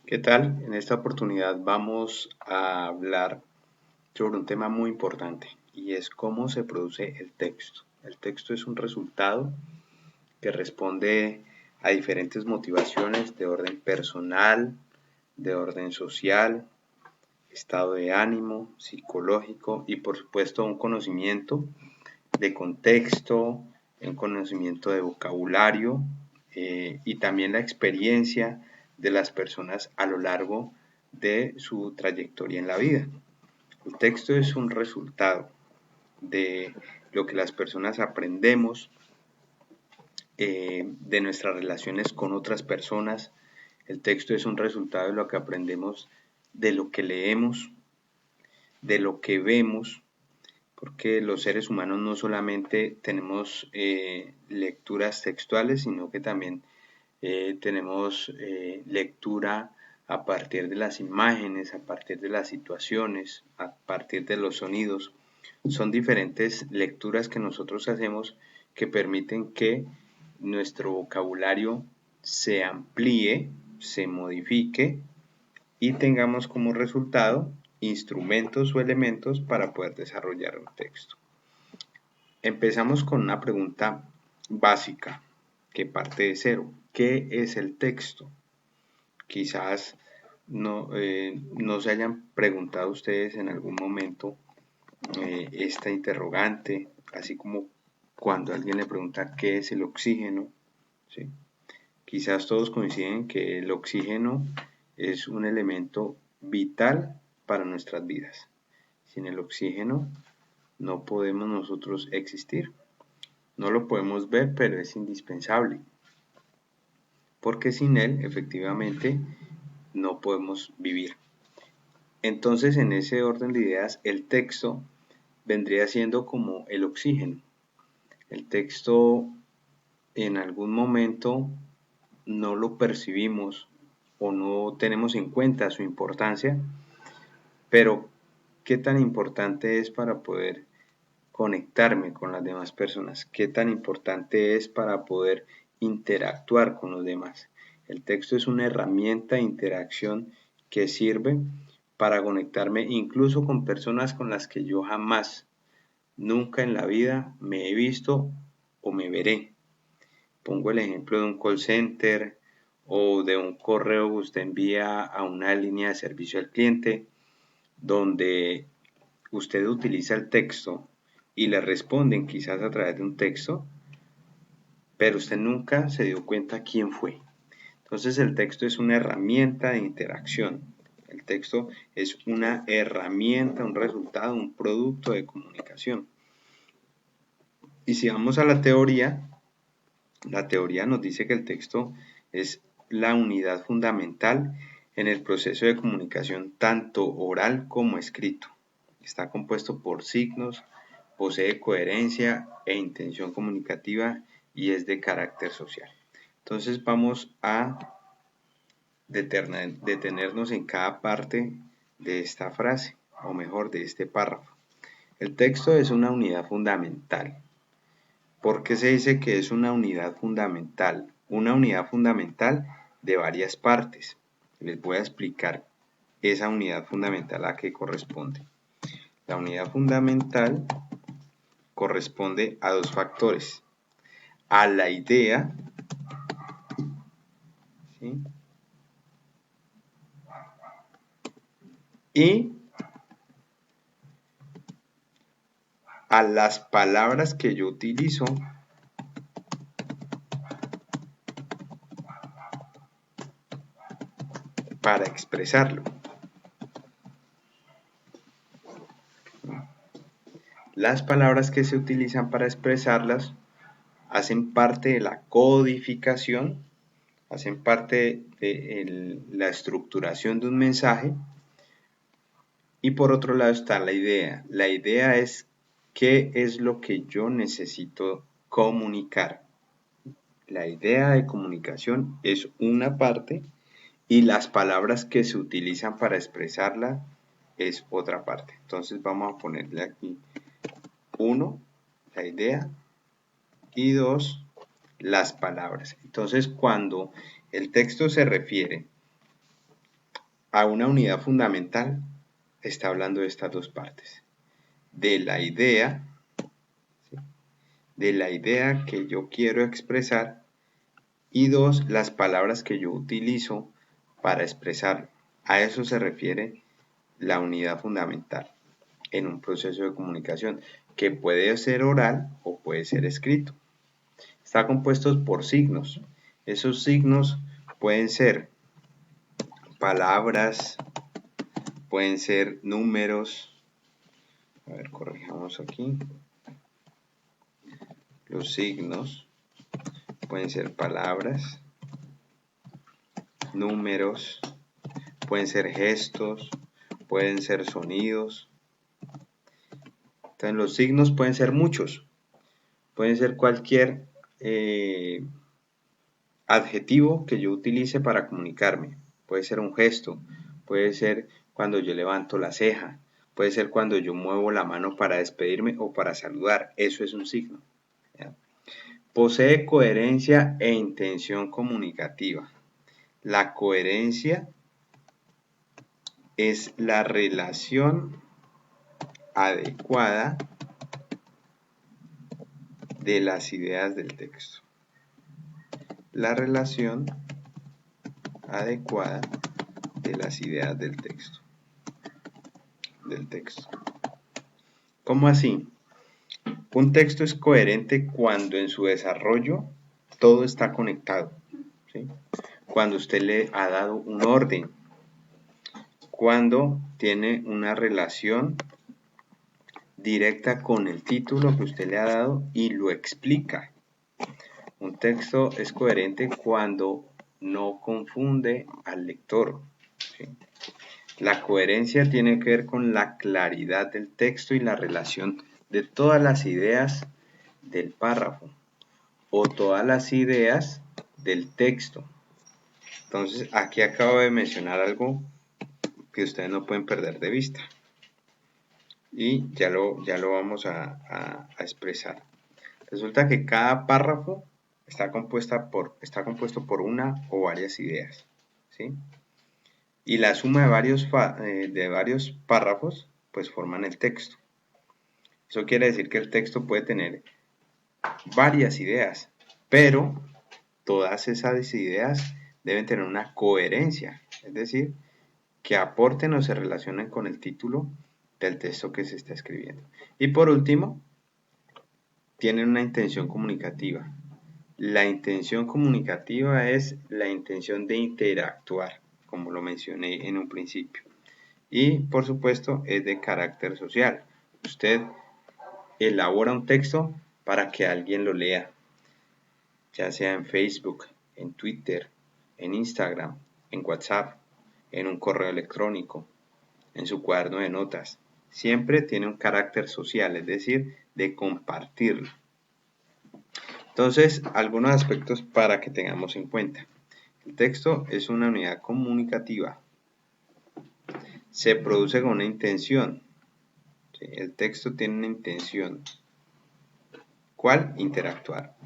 ¿Qué tal? En esta oportunidad vamos a hablar sobre un tema muy importante y es cómo se produce el texto. El texto es un resultado que responde a diferentes motivaciones de orden personal, de orden social, estado de ánimo, psicológico y por supuesto un conocimiento de contexto, un conocimiento de vocabulario y también la experiencia de las personas a lo largo de su trayectoria en la vida. El texto es un resultado de lo que las personas aprendemos, de nuestras relaciones con otras personas. El texto es un resultado de lo que aprendemos de lo que leemos, de lo que vemos, porque los seres humanos no solamente tenemos lecturas textuales, sino que también tenemos lectura a partir de las imágenes, a partir de las situaciones, a partir de los sonidos. Son diferentes lecturas que nosotros hacemos que permiten que nuestro vocabulario se amplíe, se modifique y tengamos como resultado instrumentos o elementos para poder desarrollar un texto. Empezamos con una pregunta básica que parte de cero. ¿Qué es el texto? Quizás no se hayan preguntado ustedes en algún momento esta interrogante, así como cuando alguien le pregunta qué es el oxígeno. ¿Sí? Quizás todos coinciden que el oxígeno es un elemento vital para nuestras vidas. Sin el oxígeno no podemos nosotros existir. No lo podemos ver, pero es indispensable. Porque sin él, efectivamente, no podemos vivir. Entonces, en ese orden de ideas, el texto vendría siendo como el oxígeno. El texto en algún momento no lo percibimos o no tenemos en cuenta su importancia, pero ¿qué tan importante es para poder conectarme con las demás personas? ¿Qué tan importante es para poder interactuar con los demás? El texto es una herramienta de interacción que sirve para conectarme incluso con personas con las que yo jamás, nunca en la vida me he visto o me veré. Pongo el ejemplo de un call center o de un correo que usted envía a una línea de servicio al cliente donde usted utiliza el texto y le responden quizás a través de un texto, pero usted nunca se dio cuenta quién fue. Entonces el texto es una herramienta de interacción. El texto es una herramienta, un resultado, un producto de comunicación. Y si vamos a la teoría nos dice que el texto es la unidad fundamental en el proceso de comunicación tanto oral como escrito. Está compuesto por signos, posee coherencia e intención comunicativa y es de carácter social. Entonces vamos a detenernos en cada parte de esta frase, o mejor, de este párrafo. El texto es una unidad fundamental. ¿Por qué se dice que es una unidad fundamental? Una unidad fundamental de varias partes. Les voy a explicar esa unidad fundamental a qué corresponde. La unidad fundamental corresponde a dos factores. A la idea, ¿sí? Y a las palabras que yo utilizo para expresarlo. Las palabras que se utilizan para expresarlas hacen parte de la codificación, hacen parte de la estructuración de un mensaje. Y por otro lado está la idea. La idea es qué es lo que yo necesito comunicar. La idea de comunicación es una parte y las palabras que se utilizan para expresarla es otra parte. Entonces vamos a ponerle aquí 1, la idea, y 2, las palabras. Entonces cuando el texto se refiere a una unidad fundamental, está hablando de estas dos partes. De la idea, ¿sí? De la idea que yo quiero expresar, y dos, las palabras que yo utilizo para expresarlo. A eso se refiere la unidad fundamental en un proceso de comunicación, que puede ser oral o puede ser escrito. Está compuesto por signos. Esos signos pueden ser palabras, pueden ser números. A ver, corrijamos aquí. Los signos pueden ser palabras, números, pueden ser gestos, pueden ser sonidos. Entonces los signos pueden ser muchos, pueden ser cualquier adjetivo que yo utilice para comunicarme. Puede ser un gesto, puede ser cuando yo levanto la ceja, puede ser cuando yo muevo la mano para despedirme o para saludar. Eso es un signo. ¿Ya? Posee coherencia e intención comunicativa. La coherencia es la relación adecuada de las ideas del texto. La relación adecuada de las ideas del texto. ¿Cómo así? Un texto es coherente cuando en su desarrollo todo está conectado, ¿sí? Cuando usted le ha dado un orden, cuando tiene una relación directa con el título que usted le ha dado y lo explica. Un texto es coherente cuando no confunde al lector, ¿sí? La coherencia tiene que ver con la claridad del texto y la relación de todas las ideas del párrafo o todas las ideas del texto. Entonces, aquí acabo de mencionar algo que ustedes no pueden perder de vista y ya lo vamos a expresar. Resulta que cada párrafo está compuesto por una o varias ideas, ¿sí? Y la suma de varios párrafos pues forman el texto. Eso quiere decir que el texto puede tener varias ideas, pero todas esas ideas deben tener una coherencia, es decir, que aporten o se relacionen con el título del texto que se está escribiendo. Y por último, tienen una intención comunicativa. La intención comunicativa es la intención de interactuar, como lo mencioné en un principio. Y por supuesto es de carácter social. Usted elabora un texto para que alguien lo lea, ya sea en Facebook, en Twitter, en Instagram, en WhatsApp, en un correo electrónico, en su cuaderno de notas. Siempre tiene un carácter social, es decir, de compartirlo. Entonces, algunos aspectos para que tengamos en cuenta. El texto es una unidad comunicativa. Se produce con una intención. ¿Sí? El texto tiene una intención. ¿Cuál? Interactuar.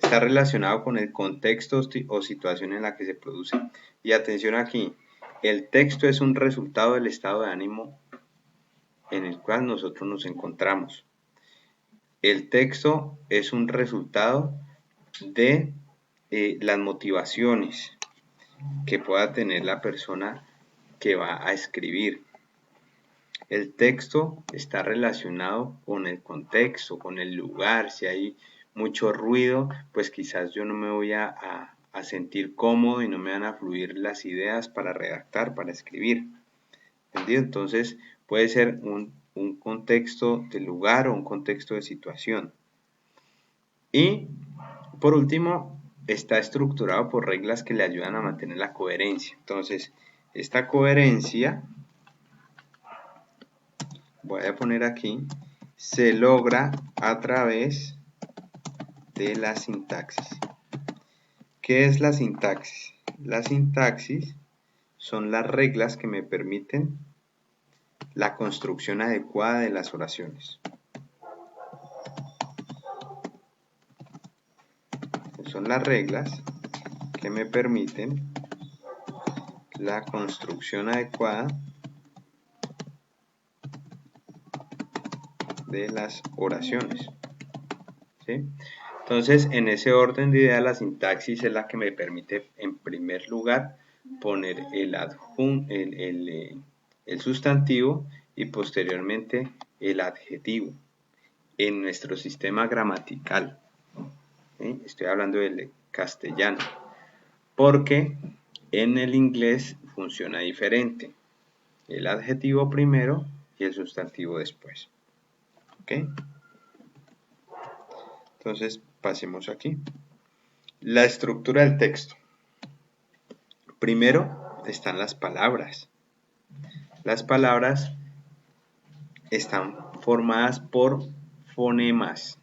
Está relacionado con el contexto o situación en la que se produce. Y atención aquí, el texto es un resultado del estado de ánimo en el cual nosotros nos encontramos. El texto es un resultado de las motivaciones que pueda tener la persona que va a escribir. El texto está relacionado con el contexto, con el lugar. Si hay mucho ruido, pues quizás yo no me voy a sentir cómodo y no me van a fluir las ideas para redactar, para escribir. ¿Entendido? Entonces puede ser un contexto de lugar o un contexto de situación. Y por último, está estructurado por reglas que le ayudan a mantener la coherencia. Entonces, esta coherencia, voy a poner aquí, se logra a través de la sintaxis. ¿Qué es la sintaxis? La sintaxis son las reglas que me permiten la construcción adecuada de las oraciones. Son las reglas que me permiten la construcción adecuada de las oraciones, ¿sí? Entonces, en ese orden de ideas, la sintaxis es la que me permite, en primer lugar, poner el sustantivo y posteriormente el adjetivo en nuestro sistema gramatical. ¿Sí? Estoy hablando del castellano, porque en el inglés funciona diferente. El adjetivo primero y el sustantivo después. ¿Ok? Entonces, pasemos aquí. La estructura del texto. Primero están las palabras. Las palabras están formadas por fonemas.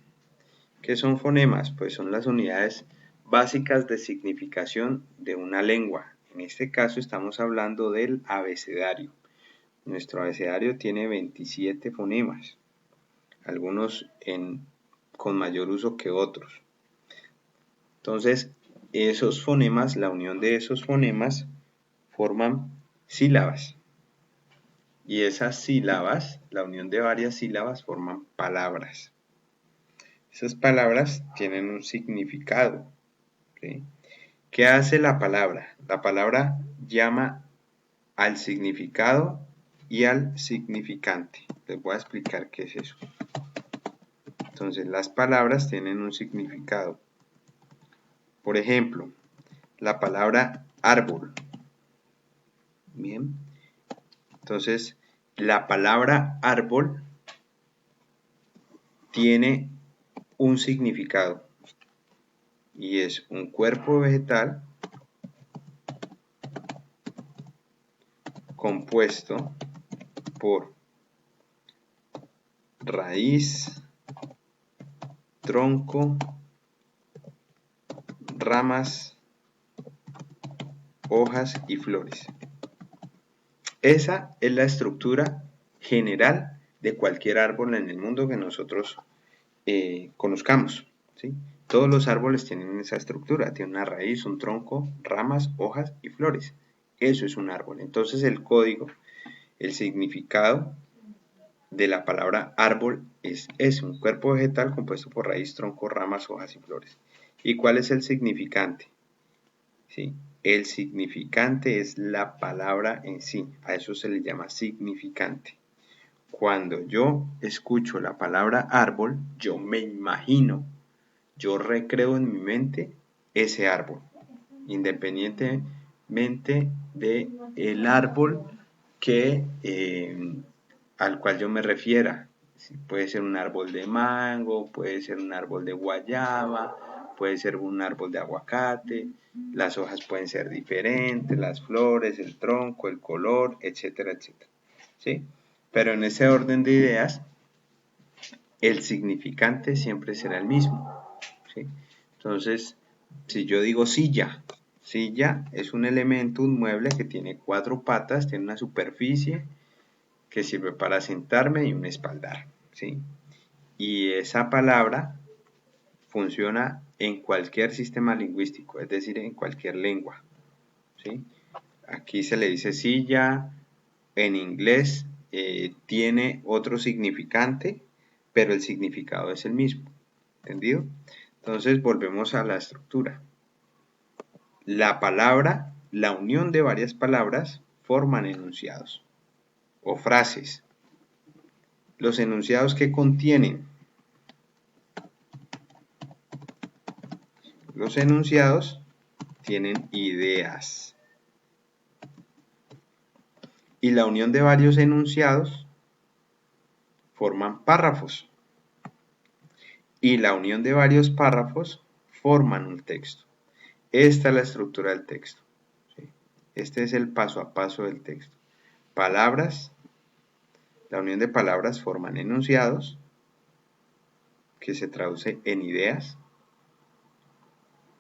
¿Qué son fonemas? Pues son las unidades básicas de significación de una lengua. En este caso estamos hablando del abecedario. Nuestro abecedario tiene 27 fonemas, algunos con mayor uso que otros. Entonces, esos fonemas, la unión de esos fonemas forman sílabas. Y esas sílabas, la unión de varias sílabas, forman palabras. Esas palabras tienen un significado, ¿sí? ¿Qué hace la palabra? La palabra llama al significado y al significante. Les voy a explicar qué es eso. Entonces, las palabras tienen un significado. Por ejemplo, la palabra árbol. Bien. Entonces, la palabra árbol tiene un significado y es un cuerpo vegetal compuesto por raíz, tronco, ramas, hojas y flores. Esa es la estructura general de cualquier árbol en el mundo que nosotros conozcamos, ¿sí? Todos los árboles tienen esa estructura, tienen una raíz, un tronco, ramas, hojas y flores. Eso es un árbol. Entonces el código, el significado de la palabra árbol es un cuerpo vegetal compuesto por raíz, tronco, ramas, hojas y flores. ¿Y cuál es el significante? ¿Sí? El significante es la palabra en sí, a eso se le llama significante. Cuando yo escucho la palabra árbol, yo me imagino, yo recreo en mi mente ese árbol, independientemente del árbol al cual yo me refiera. Puede ser un árbol de mango, puede ser un árbol de guayaba, puede ser un árbol de aguacate, las hojas pueden ser diferentes, las flores, el tronco, el color, etcétera, etcétera. ¿Sí? Pero en ese orden de ideas, el significante siempre será el mismo, ¿sí? Entonces, si yo digo silla, silla es un elemento, un mueble que tiene 4 patas, tiene una superficie que sirve para sentarme y un espaldar, ¿sí? Y esa palabra funciona en cualquier sistema lingüístico, es decir, en cualquier lengua, ¿sí? Aquí se le dice silla, en inglés tiene otro significante, pero el significado es el mismo, ¿entendido? Entonces volvemos a la estructura. La palabra, la unión de varias palabras forman enunciados o frases. Los enunciados que contienen. Los enunciados tienen ideas. Y la unión de varios enunciados forman párrafos. Y la unión de varios párrafos forman un texto. Esta es la estructura del texto, ¿sí? Este es el paso a paso del texto. Palabras, la unión de palabras forman enunciados, que se traduce en ideas.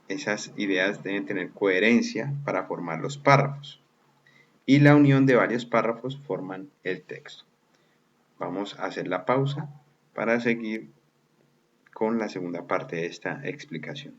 Esas ideas deben tener coherencia para formar los párrafos. Y la unión de varios párrafos forman el texto. Vamos a hacer la pausa para seguir con la segunda parte de esta explicación.